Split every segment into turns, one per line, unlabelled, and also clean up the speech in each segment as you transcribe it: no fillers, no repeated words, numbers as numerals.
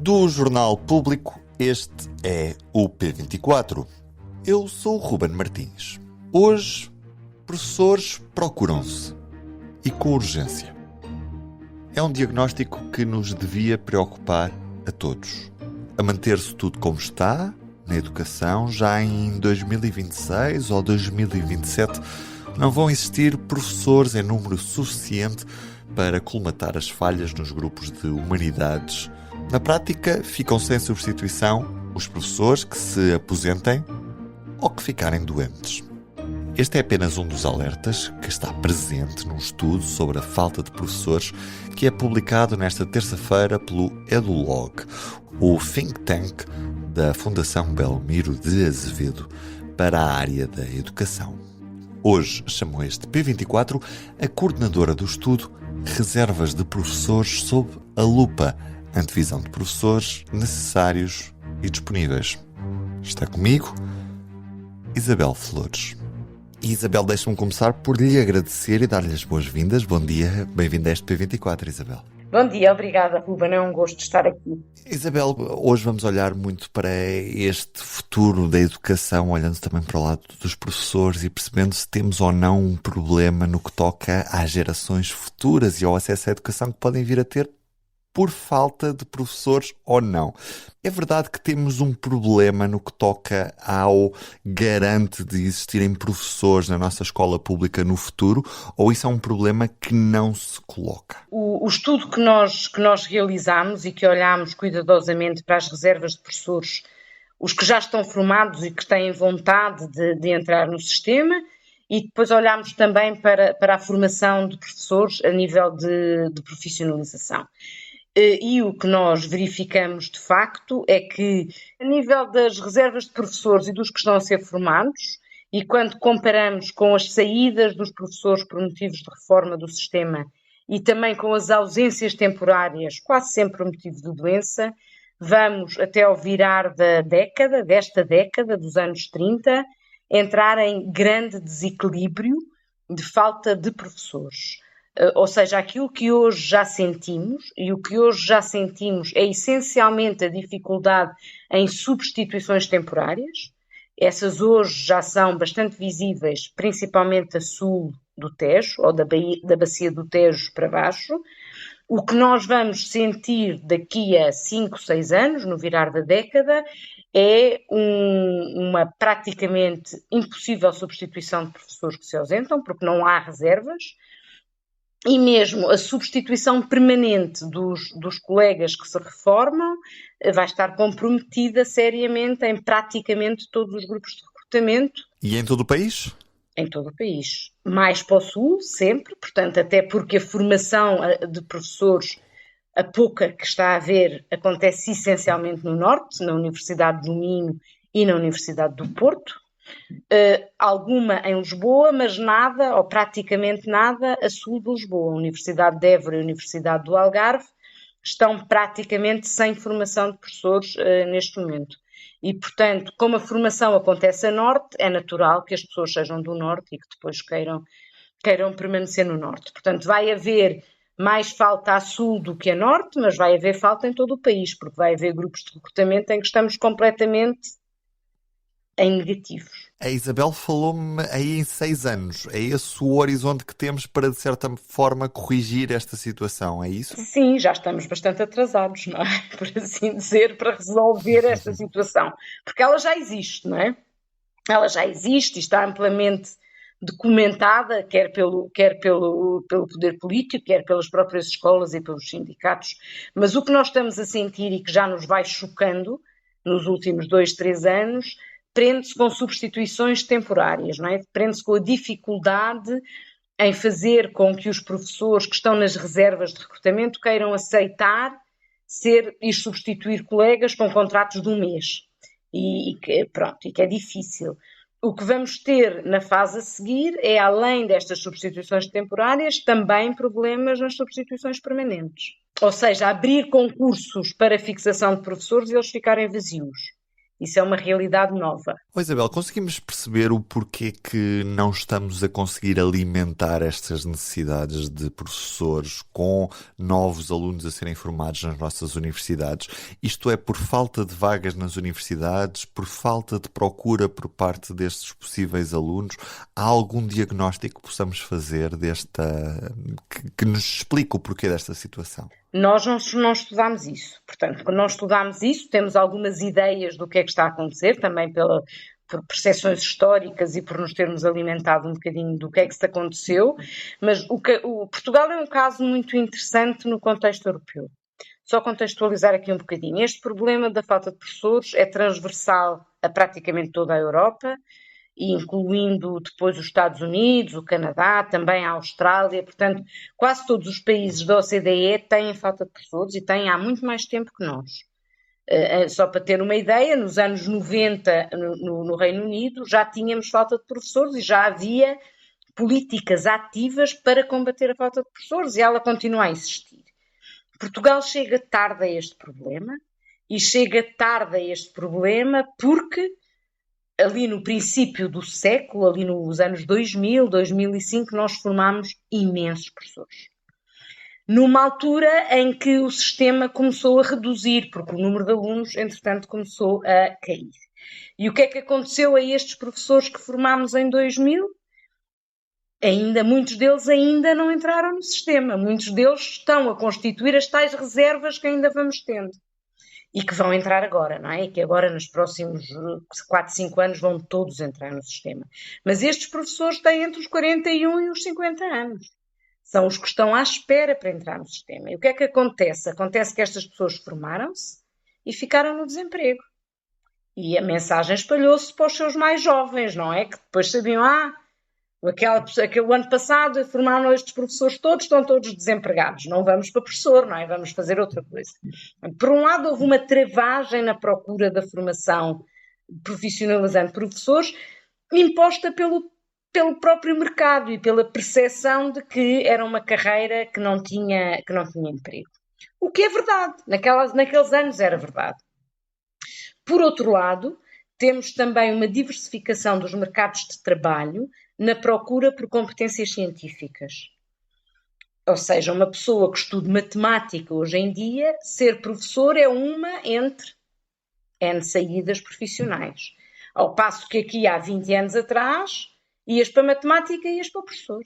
Do Jornal Público, este é o P24. Eu sou o Ruben Martins. Hoje, professores procuram-se. E com urgência. É um diagnóstico que nos devia preocupar a todos. A manter-se tudo como está, na educação, já em 2026 ou 2027, não vão existir professores em número suficiente para colmatar as falhas nos grupos de humanidades. Na prática, ficam sem substituição os professores que se aposentem ou que ficarem doentes. Este é apenas um dos alertas que está presente num estudo sobre a falta de professores que é publicado nesta terça-feira pelo EduLog, o think tank da Fundação Belmiro de Azevedo para a área da educação. Hoje chamou este P24 a coordenadora do estudo Reservas de Professores sob a lupa, antevisão de professores necessários e disponíveis. Está comigo Isabel Flores. E Isabel, deixa-me começar por lhe agradecer e dar-lhe as boas-vindas. Bom dia, bem-vinda a este P24, Isabel.
Bom dia, obrigada, Ruben, é um gosto estar aqui.
Isabel, hoje vamos olhar muito para este futuro da educação, olhando também para o lado dos professores e percebendo se temos ou não um problema no que toca às gerações futuras e ao acesso à educação que podem vir a ter por falta de professores ou não. É verdade que temos um problema no que toca ao garante de existirem professores na nossa escola pública no futuro, ou isso é um problema que não se coloca?
O estudo que nós realizamos e que olhamos cuidadosamente para as reservas de professores, os que já estão formados e que têm vontade de entrar no sistema, e depois olhamos também para a formação de professores a nível de profissionalização. E o que nós verificamos de facto é que, a nível das reservas de professores e dos que estão a ser formados, e quando comparamos com as saídas dos professores por motivos de reforma do sistema e também com as ausências temporárias, quase sempre por motivo de doença, vamos até ao virar desta década, dos anos 30, entrar em grande desequilíbrio de falta de professores. Ou seja, aquilo que hoje já sentimos, e o que hoje já sentimos é essencialmente a dificuldade em substituições temporárias. Essas hoje já são bastante visíveis, principalmente a sul do Tejo, ou da bacia do Tejo para baixo. O que nós vamos sentir daqui a 5, 6 anos, no virar da década, é uma praticamente impossível substituição de professores que se ausentam, porque não há reservas. E mesmo a substituição permanente dos colegas que se reformam vai estar comprometida seriamente em praticamente todos os grupos de recrutamento.
E em todo o país?
Em todo o país. Mais para o sul, sempre, portanto, até porque a formação de professores, a pouca que está a haver, acontece essencialmente no norte, na Universidade do Minho e na Universidade do Porto. Alguma em Lisboa, mas nada, ou praticamente nada, a sul de Lisboa. A Universidade de Évora e a Universidade do Algarve estão praticamente sem formação de professores neste momento. E, portanto, como a formação acontece a norte, é natural que as pessoas sejam do norte e que depois queiram permanecer no norte. Portanto, vai haver mais falta a sul do que a norte, mas vai haver falta em todo o país, porque vai haver grupos de recrutamento em que estamos completamente em negativos.
A Isabel falou-me aí em 6 anos. É esse o horizonte que temos para, de certa forma, corrigir esta situação, é isso?
Sim, já estamos bastante atrasados, não é? Por assim dizer, para resolver esta situação. Porque ela já existe, não é? Ela já existe e está amplamente documentada, quer pelo poder político, quer pelas próprias escolas e pelos sindicatos. Mas o que nós estamos a sentir e que já nos vai chocando nos últimos 2, 3 anos prende-se com substituições temporárias, não é? Prende-se com a dificuldade em fazer com que os professores que estão nas reservas de recrutamento queiram aceitar ir substituir colegas com contratos de 1 mês. E que é difícil. O que vamos ter na fase a seguir é, além destas substituições temporárias, também problemas nas substituições permanentes. Ou seja, abrir concursos para fixação de professores e eles ficarem vazios. Isso é uma realidade nova.
Isabel, conseguimos perceber o porquê que não estamos a conseguir alimentar estas necessidades de professores com novos alunos a serem formados nas nossas universidades? Isto é por falta de vagas nas universidades, por falta de procura por parte destes possíveis alunos? Há algum diagnóstico que possamos fazer que nos explique o porquê desta situação?
Nós não estudámos isso. Portanto, quando não estudámos isso, temos algumas ideias do que é que está a acontecer, também por percepções históricas e por nos termos alimentado um bocadinho do que é que se aconteceu, mas o Portugal é um caso muito interessante no contexto europeu. Só contextualizar aqui um bocadinho. Este problema da falta de professores é transversal a praticamente toda a Europa, incluindo depois os Estados Unidos, o Canadá, também a Austrália. Portanto, quase todos os países da OCDE têm falta de professores e têm há muito mais tempo que nós. Só para ter uma ideia, nos anos 90 no Reino Unido já tínhamos falta de professores e já havia políticas ativas para combater a falta de professores e ela continua a existir. Portugal chega tarde a este problema e chega tarde a este problema porque ali no princípio do século, ali nos anos 2000, 2005, nós formámos imensos professores. Numa altura em que o sistema começou a reduzir, porque o número de alunos, entretanto, começou a cair. E o que é que aconteceu a estes professores que formámos em 2000? Muitos deles ainda não entraram no sistema. Muitos deles estão a constituir as tais reservas que ainda vamos tendo. E que vão entrar agora, não é? E que agora nos próximos 4, 5 anos vão todos entrar no sistema. Mas estes professores têm entre os 41 e os 50 anos. São os que estão à espera para entrar no sistema. E o que é que acontece? Acontece que estas pessoas formaram-se e ficaram no desemprego. E a mensagem espalhou-se para os seus mais jovens, não é? Que depois sabiam, aquele ano passado formaram estes professores todos, estão todos desempregados. Não vamos para professor, não é? Vamos fazer outra coisa. Por um lado, houve uma travagem na procura da formação profissionalizante de professores, imposta pelo próprio mercado e pela percepção de que era uma carreira que não tinha emprego. O que é verdade. Naqueles anos era verdade. Por outro lado, temos também uma diversificação dos mercados de trabalho na procura por competências científicas. Ou seja, uma pessoa que estude matemática hoje em dia, ser professor é uma entre N saídas profissionais. Ao passo que aqui há 20 anos atrás, ias para matemática e ias para professor.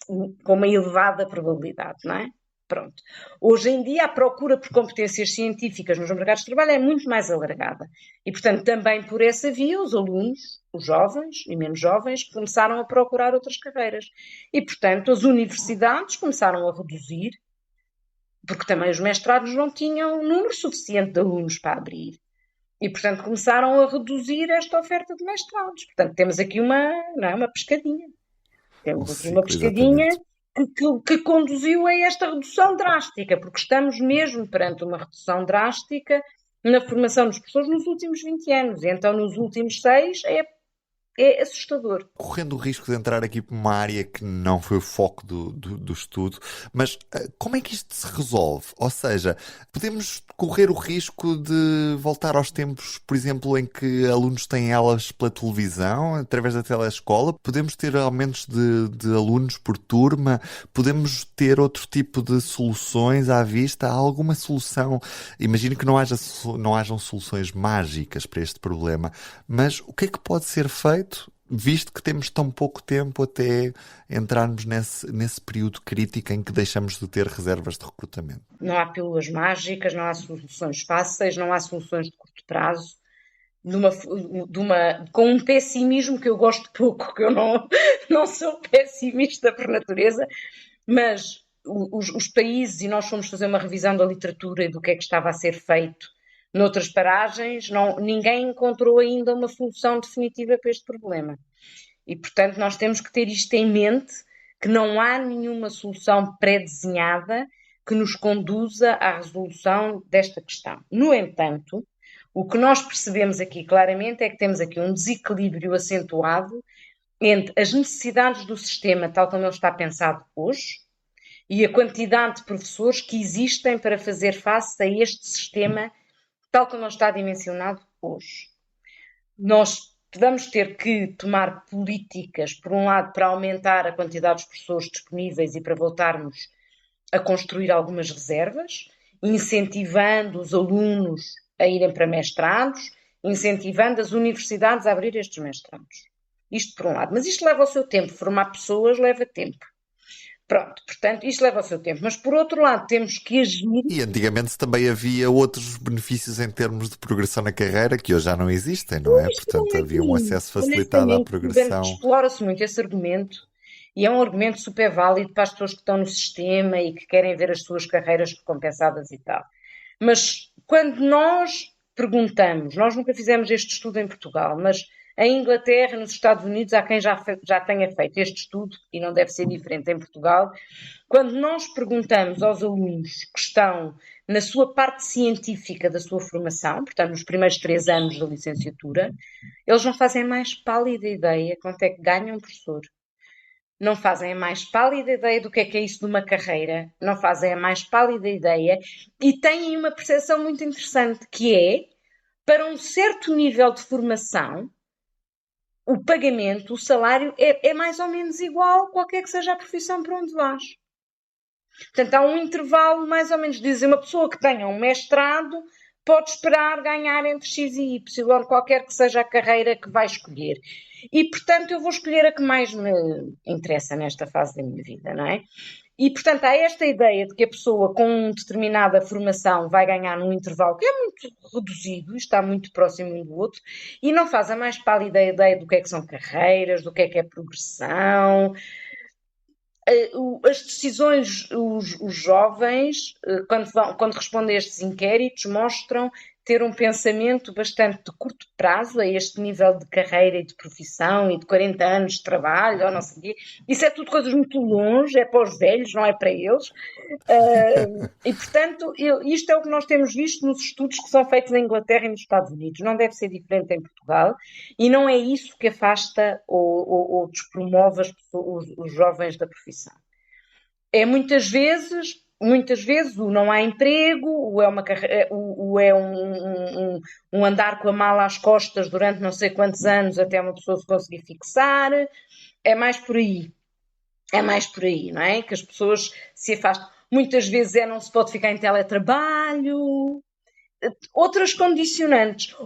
Com uma elevada probabilidade, não é? Pronto. Hoje em dia a procura por competências científicas nos mercados de trabalho é muito mais alargada. E, portanto, também por essa via os alunos, os jovens e menos jovens, começaram a procurar outras carreiras. E, portanto, as universidades começaram a reduzir, porque também os mestrados não tinham um número suficiente de alunos para abrir. E, portanto, começaram a reduzir esta oferta de mestrados. Portanto, temos aqui uma pescadinha. Temos aqui uma pescadinha que conduziu a esta redução drástica, porque estamos mesmo perante uma redução drástica na formação dos professores nos últimos 20 anos. E então, nos últimos 6, é assustador.
Correndo o risco de entrar aqui para uma área que não foi o foco do estudo, mas como é que isto se resolve? Ou seja, podemos correr o risco de voltar aos tempos, por exemplo, em que alunos têm aulas pela televisão, através da telescola? Podemos ter aumentos de alunos por turma? Podemos ter outro tipo de soluções à vista? Há alguma solução? Imagino que não hajam soluções mágicas para este problema, mas o que é que pode ser feito, visto que temos tão pouco tempo até entrarmos nesse período crítico em que deixamos de ter reservas de recrutamento?
Não há pílulas mágicas, não há soluções fáceis, não há soluções de curto prazo, com um pessimismo que eu gosto pouco, que eu não sou pessimista por natureza, mas os países, e nós fomos fazer uma revisão da literatura e do que é que estava a ser feito noutras paragens, ninguém encontrou ainda uma solução definitiva para este problema. E, portanto, nós temos que ter isto em mente, que não há nenhuma solução pré-desenhada que nos conduza à resolução desta questão. No entanto, o que nós percebemos aqui claramente é que temos aqui um desequilíbrio acentuado entre as necessidades do sistema, tal como ele está pensado hoje, e a quantidade de professores que existem para fazer face a este sistema tal como ele está dimensionado hoje. Nós vamos ter que tomar políticas, por um lado, para aumentar a quantidade de professores disponíveis e para voltarmos a construir algumas reservas, incentivando os alunos a irem para mestrados, incentivando as universidades a abrir estes mestrados. Isto por um lado. Mas isto leva o seu tempo. Formar pessoas leva tempo. Pronto, portanto, isto leva o seu tempo. Mas, por outro lado, temos que agir...
E antigamente também havia outros benefícios em termos de progressão na carreira que hoje já não existem, não é? Portanto, havia um acesso facilitado à progressão.
Explora-se muito esse argumento e é um argumento super válido para as pessoas que estão no sistema e que querem ver as suas carreiras recompensadas e tal. Mas quando nós perguntamos, nós nunca fizemos este estudo em Portugal, mas em Inglaterra, nos Estados Unidos, há quem já tenha feito este estudo, e não deve ser diferente em Portugal. Quando nós perguntamos aos alunos que estão na sua parte científica da sua formação, portanto, nos primeiros 3 anos da licenciatura, eles não fazem a mais pálida ideia quanto é que ganha um professor. Não fazem a mais pálida ideia do que é isso de uma carreira, não fazem a mais pálida ideia e têm uma percepção muito interessante, que é, para um certo nível de formação, o pagamento, o salário, é mais ou menos igual, qualquer que seja a profissão para onde vais. Portanto, há um intervalo mais ou menos, dizer, uma pessoa que tenha um mestrado pode esperar ganhar entre X e Y, qualquer que seja a carreira que vai escolher. E, portanto, eu vou escolher a que mais me interessa nesta fase da minha vida, não é? E, portanto, há esta ideia de que a pessoa com determinada formação vai ganhar num intervalo que é muito reduzido, está muito próximo um do outro, e não faz a mais pálida ideia do que é que são carreiras, do que é progressão. As decisões, os jovens, quando respondem a estes inquéritos, mostram ter um pensamento bastante de curto prazo, a este nível de carreira e de profissão e de 40 anos de trabalho, ou não sei o quê. Isso é tudo coisas muito longe, é para os velhos, não é para eles. E, portanto, isto é o que nós temos visto nos estudos que são feitos na Inglaterra e nos Estados Unidos. Não deve ser diferente em Portugal e não é isso que afasta ou despromove os jovens da profissão. É muitas vezes o não há emprego, ou é um andar com a mala às costas durante não sei quantos anos até uma pessoa se conseguir fixar. É mais por aí. Não é? Que as pessoas se afastam. Muitas vezes não se pode ficar em teletrabalho. Outras condicionantes.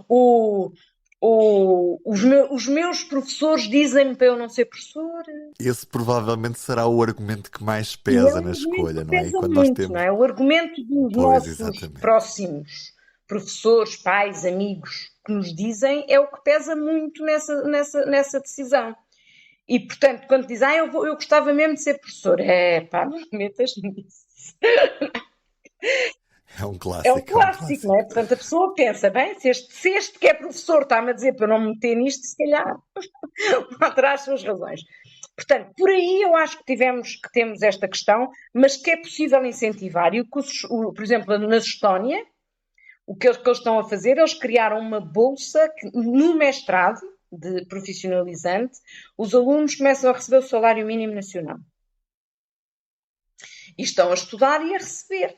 Os meus professores dizem-me para eu não ser professor.
Esse provavelmente será o argumento que mais pesa na escolha, não é?
E quando nós temos... não é? O argumento dos nossos próximos professores, pais, amigos que nos dizem é o que pesa muito nessa decisão. E, portanto, quando dizem, eu gostava mesmo de ser professor, não me metas nisso.
É um clássico.
Não é? Portanto, a pessoa pensa, bem, se este que é professor está-me a dizer para eu não me meter nisto, se calhar terá as suas razões. Portanto, por aí eu acho que temos esta questão, mas que é possível incentivar. E, por exemplo, na Estónia, o que eles estão a fazer, eles criaram uma bolsa que, no mestrado de profissionalizante, os alunos começam a receber o salário mínimo nacional. E estão a estudar e a receber.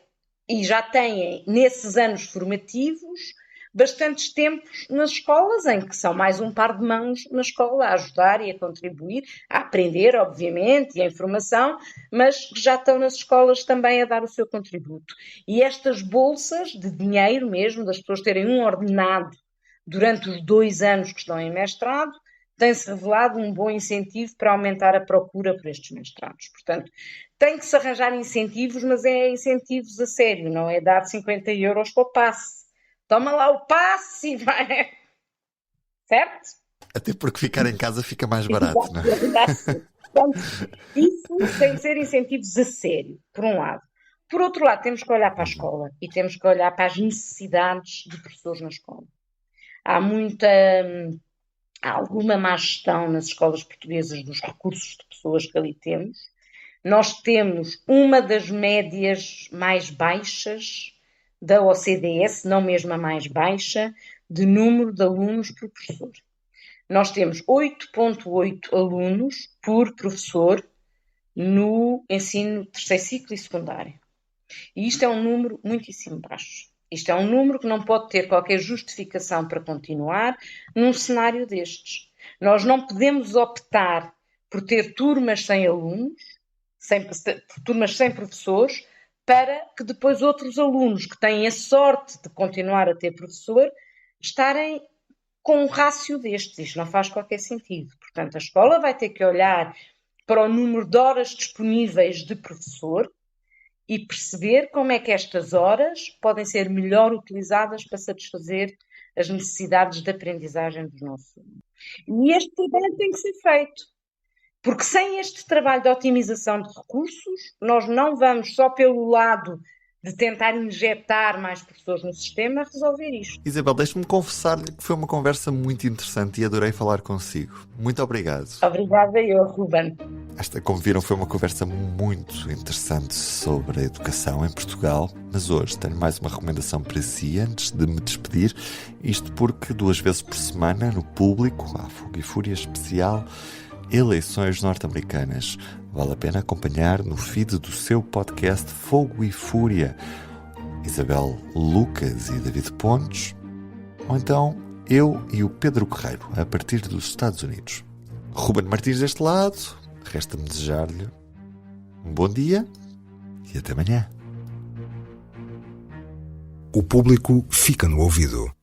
E já têm, nesses anos formativos, bastantes tempos nas escolas, em que são mais um par de mãos na escola a ajudar e a contribuir, a aprender, obviamente, e a informação, mas já estão nas escolas também a dar o seu contributo. E estas bolsas de dinheiro mesmo, das pessoas terem um ordenado durante os 2 anos que estão em mestrado, tem-se revelado um bom incentivo para aumentar a procura por estes mestrados. Portanto, tem que se arranjar incentivos, mas é incentivos a sério, não é dar 50 euros para o passe. Toma lá o passe e vai. Certo?
Até porque ficar em casa fica mais barato, não é?
Portanto, isso tem que ser incentivos a sério, por um lado. Por outro lado, temos que olhar para a escola e temos que olhar para as necessidades de professores na escola. Há alguma má gestão nas escolas portuguesas dos recursos de pessoas que ali temos. Nós temos uma das médias mais baixas da OCDE, se não mesmo a mais baixa, de número de alunos por professor. Nós temos 8,8 alunos por professor no ensino terceiro ciclo e secundário. E isto é um número muitíssimo baixo. Isto é um número que não pode ter qualquer justificação para continuar num cenário destes. Nós não podemos optar por ter turmas sem alunos, turmas sem professores, para que depois outros alunos que têm a sorte de continuar a ter professor estarem com um rácio destes. Isto não faz qualquer sentido. Portanto, a escola vai ter que olhar para o número de horas disponíveis de professor e perceber como é que estas horas podem ser melhor utilizadas para satisfazer as necessidades de aprendizagem dos nossos alunos. E este trabalho tem que ser feito, porque sem este trabalho de otimização de recursos, nós não vamos só pelo lado de tentar injetar mais professores no sistema resolver isto.
Isabel, deixe-me confessar-lhe que foi uma conversa muito interessante e adorei falar consigo. Muito obrigado.
Obrigada eu, Ruben.
Esta, como viram, foi uma conversa muito interessante sobre a educação em Portugal, mas hoje tenho mais uma recomendação para si antes de me despedir, isto porque 2 vezes por semana no Público, há Fogo e Fúria especial, eleições norte-americanas. Vale a pena acompanhar no feed do seu podcast Fogo e Fúria. Isabel Lucas e David Pontes, ou então eu e o Pedro Guerreiro, a partir dos Estados Unidos. Ruben Martins deste lado, resta-me desejar-lhe um bom dia e até amanhã.
O Público fica no ouvido.